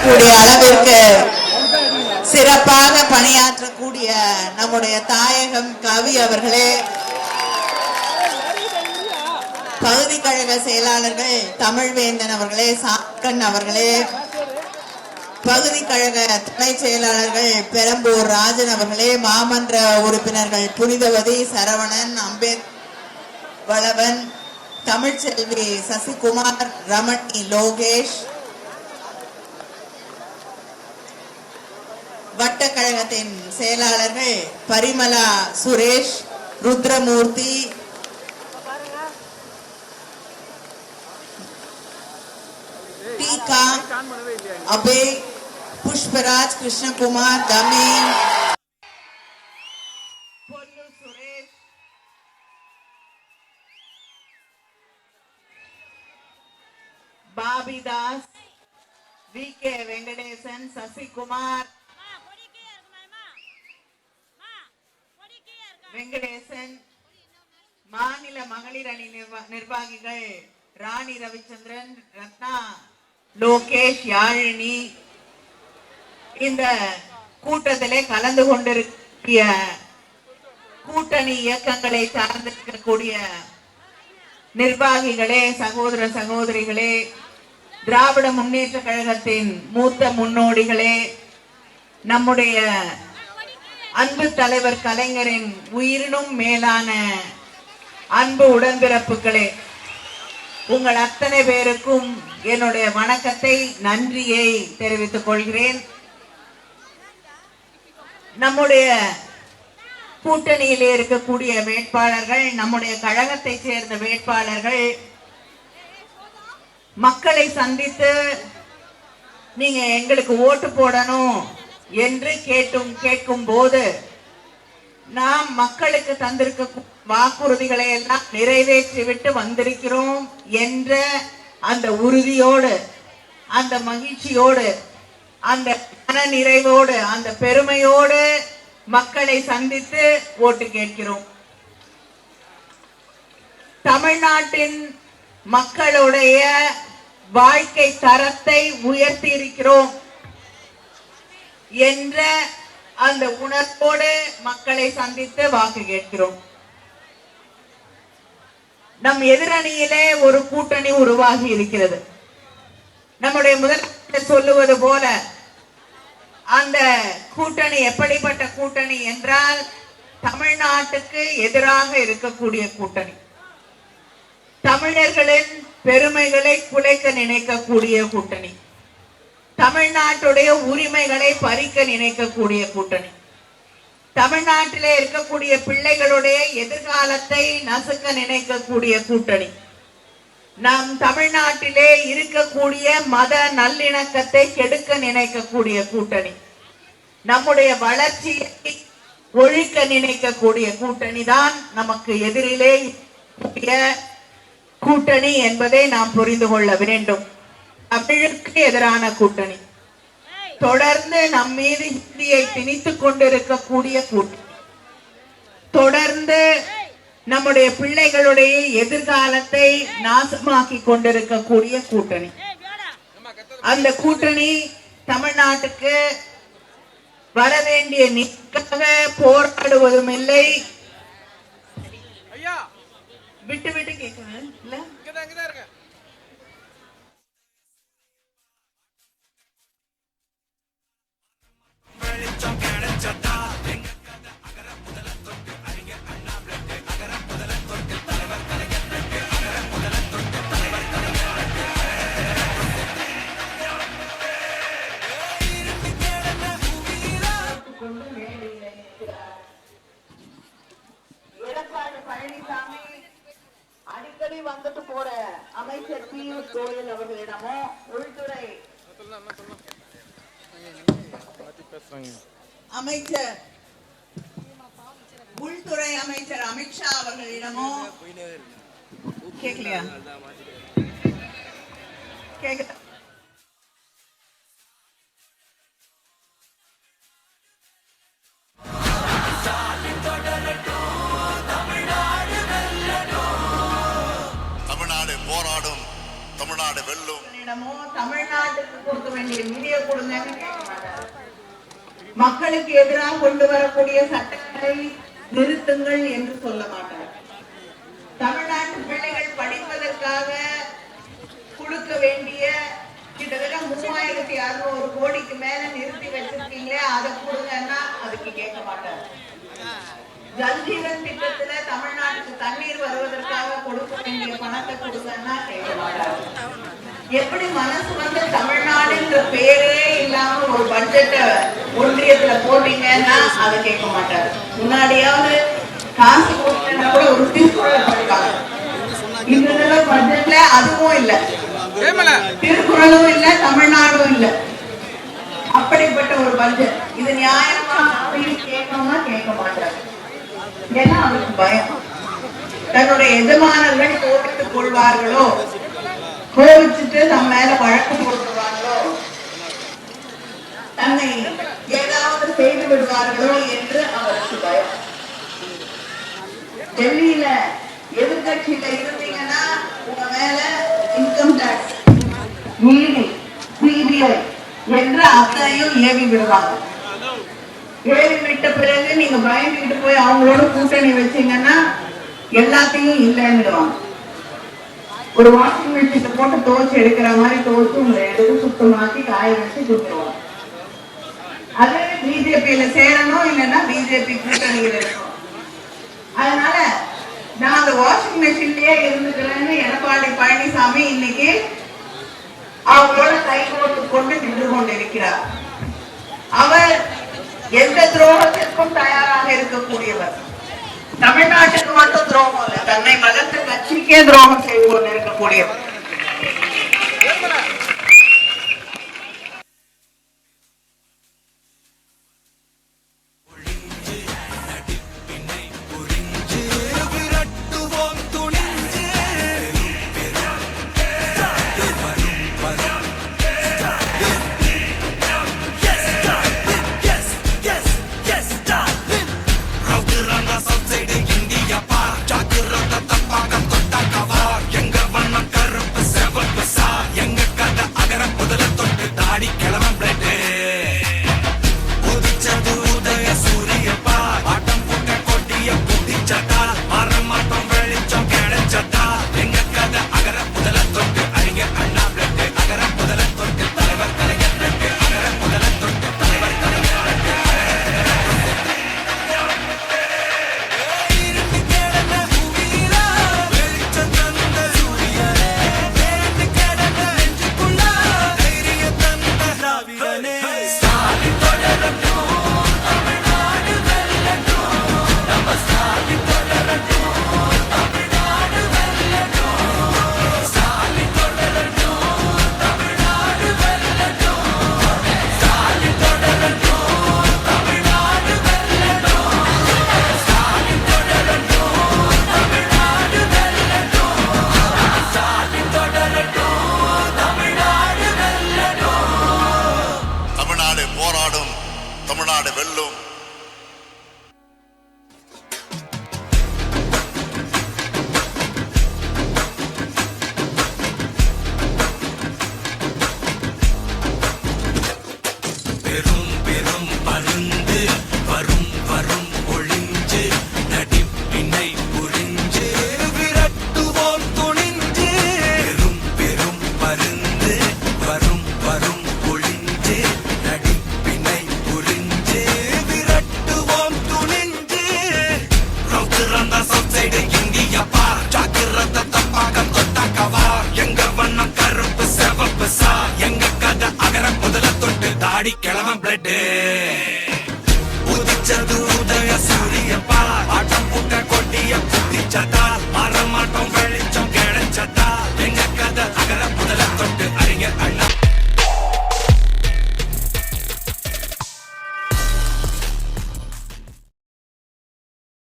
கூடிய அளவிற்கு சிறப்பாக பணியாற்றக்கூடிய நம்முடைய தாயகம் கவி அவர்களே, பகுதி கழக செயலாளர்கள் தமிழ்வேந்தன் அவர்களே, சாக்கன் அவர்களே, பகுதி கழக துணை செயலாளர்கள் பெரம்பூர் ராஜன் அவர்களே, மாமன்ற உறுப்பினர்கள் புனிதவதி, சரவணன், அம்பேத், வளவன், தமிழ்ச்செல்வி சசிகுமார், ரமணி, லோகேஷ், வட்டக்கழகத்தின் செயலாளர்கள் பரிமலா சுரேஷ், ருத்ரமூர்த்தி, டீகா, அபே, புஷ்பராஜ், கிருஷ்ணகுமார், தமிழ், பொல்லு சுரேஷ், பாபிதாஸ், வி கே வெங்கடேசன், சசிகுமார், வெங்கடேசன், மாநில மகளிர் அணி நிர்வாகிகள் ராணி ரவிச்சந்திரன், ரத்னா, லோகேஷ், யாழினி, இந்த கூட்டத்திலே கலந்து கொண்டிருக்கிய கூட்டணி இயக்கங்களை சார்ந்திருக்கக்கூடிய நிர்வாகிகளே, சகோதர சகோதரிகளே, திராவிட முன்னேற்ற கழகத்தின் மூத்த முன்னோடிகளே, நம்முடைய அன்பு தலைவர் கலைஞரின் உயிரினும் மேலான அன்பு உடன்பிறப்புகளே, உங்கள் அத்தனை பேருக்கும் என்னுடைய வணக்கத்தை, நன்றியை தெரிவித்துக் கொள்கிறேன். நம்முடைய கூட்டணியிலே இருக்கக்கூடிய வேட்பாளர்கள், நம்முடைய கழகத்தை சேர்ந்த வேட்பாளர்கள் மக்களை சந்தித்து நீங்க எங்களுக்கு ஓட்டு போடணும் என்று கேட்கும் போது நாம் மக்களுக்கு தந்திருக்க வாக்குறுதிகளை எல்லாம் நிறைவேற்றிவிட்டு வந்திருக்கிறோம் என்ற அந்த உறுதியோடு, அந்த மகிழ்ச்சியோடு, அந்த மன நிறைவோடு, அந்த பெருமையோடு மக்களை சந்தித்து ஓட்டு கேட்கிறோம். தமிழ்நாட்டின் மக்களுடைய வாழ்க்கை தரத்தை உயர்த்தி இருக்கிறோம் என்ற அந்த உணர்வோடு மக்களை சந்தித்து வாக்கு கேட்கிறோம். நம் எதிரணியிலே ஒரு கூட்டணி உருவாகி இருக்கிறது. நம்முடைய முதலமைச்சர் சொல்லுவது போல அந்த கூட்டணி எப்படிப்பட்ட கூட்டணி என்றால், தமிழ்நாட்டுக்கு எதிராக இருக்கக்கூடிய கூட்டணி, தமிழர்களின் பெருமைகளை குலைக்க நினைக்கக்கூடிய கூட்டணி, தமிழ்நாட்டுடைய உரிமைகளை பறிக்க நினைக்கக்கூடிய கூட்டணி, தமிழ்நாட்டிலே இருக்கக்கூடிய பிள்ளைகளுடைய எதிர்காலத்தை நசுக்க நினைக்கக்கூடிய கூட்டணி, நம் தமிழ்நாட்டிலே இருக்கக்கூடிய மத நல்லிணக்கத்தை கெடுக்க நினைக்கக்கூடிய கூட்டணி, நம்முடைய வளர்ச்சியை ஒழிக்க நினைக்கக்கூடிய கூட்டணி தான் நமக்கு எதிரிலே கூட்டணி என்பதை நாம் புரிந்து கொள்ள வேண்டும். தமிழுக்கு எதிரான கூட்டணி, தொடர்ந்து நம் மீது ஹிந்தியை திணித்துக் கொண்டிருக்கக்கூடிய கூட்டணி, தொடர்ந்து நம்முடைய பிள்ளைகளுடைய எதிர்காலத்தை நாசமாக்கி கொண்டிருக்கக்கூடிய கூட்டணி. அந்த கூட்டணி தமிழ்நாட்டுக்கு வர வேண்டிய நிற்காக போராடுவதும் இல்லை. விட்டு விட்டு கேட்கிறேன். அடிக்கடி வந்துட்டு போற அமைச்சர் பியூஷ் கோயல் அவர்களிடமோ, உள்துறை அமைச்சர் உள்துறை அமைச்சர் அமித்ஷா அவர்களிடமோ கேட்கலையா? கேட்க தமிழ்நாடு போராடும், தமிழ்நாடு வெல்லும். தமிழ்நாட்டுக்கு பொறுத்த வேண்டிய நிதியை கொடுங்கன்னு கேட்க மாட்டார். மக்களுக்கு எதிராக கொண்டு வரக்கூடிய சட்டங்களை நிறுத்துங்கள் என்று சொல்ல மாட்டார். தமிழ்நாட்டு பிள்ளைகள் படிப்பதற்காக கொடுக்க வேண்டிய கிட்டத்தட்ட 3600 கோடிக்கு மேல நிறுத்தி வச்சிருக்கீங்களே அதை கொடுங்கன்னா அதுக்கு கேட்க மாட்டார். ஜல் ஜீவன் திட்டத்துல தமிழ்நாட்டுக்கு தண்ணீர் வருவதற்காக கொடுக்க வேண்டிய பணத்தை கொடுங்கன்னா கேட்க மாட்டார். எப்படி மனசு வந்து தமிழ்நாடுன்ற பேரே இல்லாம ஒரு பட்ஜெட்டை ஒன்றியத்துல போட்டீங்கன்னா அதை கேட்க மாட்டார். முன்னாடியாவது காசு கொடுத்தா கூட ஒரு திருக்குறள் படிப்பாங்க. இந்த தடவை பட்ஜெட்ல அதுவும் இல்லை, திருக்குறளும் இல்ல, தமிழ்நாடும் இல்ல. அப்படிப்பட்ட ஒரு பட்ஜெட். இது நியாயமா அப்படின்னு கேட்கணும்னா கேட்க மாட்டார். ஏன்னா அவருக்கு பயம், தன்னுடைய எஜமானர்கள் கோபித்துக் கொள்வார்களோ, கோபிச்சுட்டு நம்ம மேல வழக்கு போட்டுவார்களோ, தன்னை ஏதாவது செய்து விடுவார்களோ என்று அவருக்கு பயம். டெல்லியில எதிர்கட்சியில இருந்தீங்கன்னா உங்க மேல இன்கம் டாக்ஸ், நீதி, சிபிஐ என்று அத்தனையும் ஏவி விடுவாங்க. ஏவி விட்ட பிறகு நீங்க பயந்துட்டு போய் அவங்களோட கூட்டணி வச்சீங்கன்னா எல்லாத்தையும் இல்லைன்னுடுவாங்க. ஒரு வாஷிங் மிஷினை போட்டு துவைச்சு எடுக்கிற மாதிரி துவைச்சு உங்களை எடுத்து சுத்தமாக்கி காய வச்சு கொடுத்துருவாங்க. அது பிஜேபியில சேரணும், இல்லைன்னா பிஜேபி கூட்டணியில் இருக்கணும். அதனால நான் அந்த வாஷிங் மெஷின்லயே இருந்துக்கிறேன்னு எடப்பாடி பழனிசாமி இன்னைக்கு அவங்களோட கைகோர்த்து கொண்டு நின்று கொண்டிருக்கிறார். அவர் எந்த துரோகத்திற்கும் தயாராக இருக்கக்கூடியவர். தமிழ்நாட்டுக்கு மட்டும் துரோகம் இல்லை, தன்னை வளர்த்த கட்சிக்கே துரோகம் செய்து கொண்டு இருக்கக்கூடியவர். தமிழ்நாடு வெல்லும். பெரும் பெரும் பருந்து வரும் வரும் ஒளிஞ்சு நடிப்பினை புரிஞ்சு விரட்டுவோம் துணிஞ்சு. பெரும் பெரும் பருந்து வரும் வரும் ஒளிஞ்சு நடிப்பினை புரிஞ்சு விரட்டுவோம் துணிஞ்சு. ரவுத்துறந்த சவுசைடு இந்தியா பார், ஜாக்கிரத தப்பாக்கம் தொட்டாக்கவா. எங்க வண்ணம் கருப்பு செவப்பு சா, எங்க கதை அகர முதல தொட்டு தாடி கிழவன் பிளட். உதிச்சது உதய சூரிய பார், ஆட்டம் பூட்ட கொட்டிய குட்டிச்சதால்